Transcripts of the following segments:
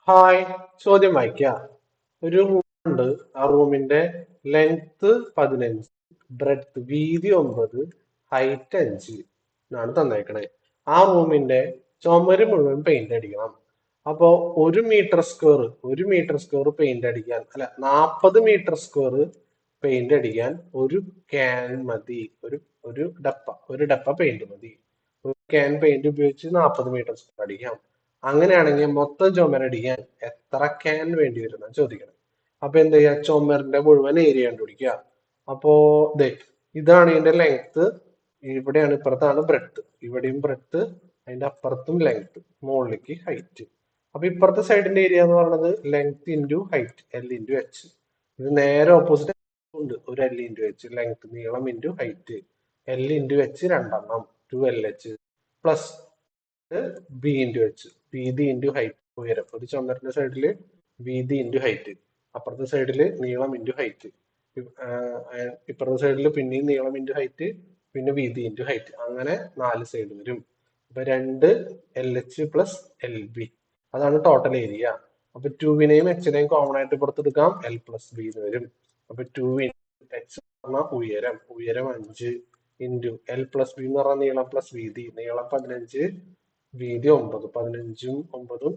Hi. ചോദ്യം വായിക്കാം. ഒരു റൂമുണ്ട്. ആ റൂമിന്റെ ലെങ്ത് 15, ബ്രെഡ്ത്ത് വീതി 9, ഹൈറ്റ് 5 എന്നാണ് തന്നേക്കണേ. ആ റൂമിന്റെ ചുമര് മുഴുവൻ പെയിന്റ് അടിക്കണം. അപ്പോ ഒരു മീറ്റർ സ്ക്വയർ പെയിന്റ് അടിക്കാൻ, അല്ല, 40 മീറ്റർ സ്ക്വയർ പെയിന്റ് അടിക്കാൻ ഒരു ക്യാൻ മതി. ഒരു ഡപ്പ പെയിന്റ് മതി. ഒരു ക്യാൻ പെയിന്റ് ഉപയോഗിച്ച് 40 മീറ്റർ സ്ക്വയർ അടിക്കാം. അങ്ങനെയാണെങ്കിൽ മൊത്തം ചുമരടിക്കാൻ എത്ര ക്യാൻ വേണ്ടി വരുന്ന ചോദിക്കണം. അപ്പൊ എന്ത് ചെയ്യാ? ചുമരിന്റെ മുഴുവൻ ഏരിയ കണ്ടുപിടിക്കുക. അപ്പോ ദേ ഇതാണ് ഇതിന്റെ ലെങ്ത്. ഇവിടെയാണ്, ഇപ്പുറത്താണ് ബ്രെഡ്ത്ത്. ഇവിടെയും ബ്രെഡ്ത്ത്, അതിന്റെ അപ്പുറത്തും ലെങ്ത്, മുകളിലേക്ക് ഹൈറ്റ്. അപ്പൊ ഇപ്പുറത്തെ സൈഡിന്റെ ഏരിയ എന്ന് പറയുന്നത് ലെങ്ത് ഇൻറ്റു ഹൈറ്റ്, L×H. ഇത് നേരെ ഓപ്പോസിറ്റ് ഉണ്ട്. ഒരു L×H, ലെങ്ത് നീളം ഇൻറ്റു ഹൈറ്റ്, L×H രണ്ടെണ്ണം, 2LH പ്ലസ് B×H, വീതി ഇൻറ്റു ഹൈറ്റ്, ഉയരം. ഒരു ചുമരിന്റെ സൈഡില് വീതി ഇൻറ്റു ഹൈറ്റ്, അപ്പുറത്തെ സൈഡില് നീളം ഇൻറ്റു ഹൈറ്റ്, ഇപ്പുറത്തെ സൈഡില് പിന്നെയും നീളം ഇൻറ്റു ഹൈറ്റ്, പിന്നെ വീതി ഇൻറ്റു ഹൈറ്റ്. അങ്ങനെ 4 സൈഡ് വരും. അപ്പൊ 2LH പ്ലസ് LB, അതാണ് ടോട്ടൽ ഏരിയ. അപ്പൊ 2വിനെയും Hനെയും കോമൺ ആയിട്ട് പുറത്തെടുക്കാം, L+B എന്ന് വരും. അപ്പൊ 2H ഉയരം, 5 ഇൻറ്റു L+B എന്ന് പറഞ്ഞാൽ നീളം പ്ലസ് വീതി, നീളം 15, വീതി 9, 15ഉം 9ഉം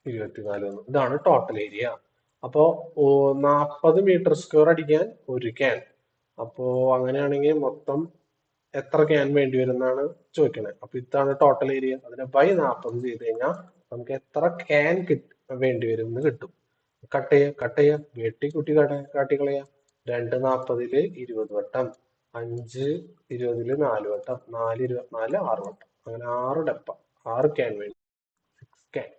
24 വന്നു. ഇതാണ് ടോട്ടൽ ഏരിയ. അപ്പോ 40 മീറ്റർ സ്ക്വയർ അടിക്കാൻ ഒരു ക്യാൻ. അപ്പോ അങ്ങനെയാണെങ്കിൽ മൊത്തം എത്ര ക്യാൻ വേണ്ടി വരും എന്നാണ് ചോദിക്കണത്. അപ്പൊ ഇതാണ് ടോട്ടൽ ഏരിയ. അതിനെ ബൈ 40 ചെയ്ത് കഴിഞ്ഞാൽ നമുക്ക് എത്ര ക്യാൻ വേണ്ടി വരും എന്ന് കിട്ടും. കട്ട് ചെയ്യാം, വെട്ടിക്കുട്ടി കാട്ടിക്കളയാം. 2 40 20 വട്ടം, 5 20 4 വട്ടം, 4 24 6 വട്ടം. അങ്ങനെ 6 ഡപ്പ, 6 ക്യാൻ വേണ്ടി, 6 ക്യാൻ.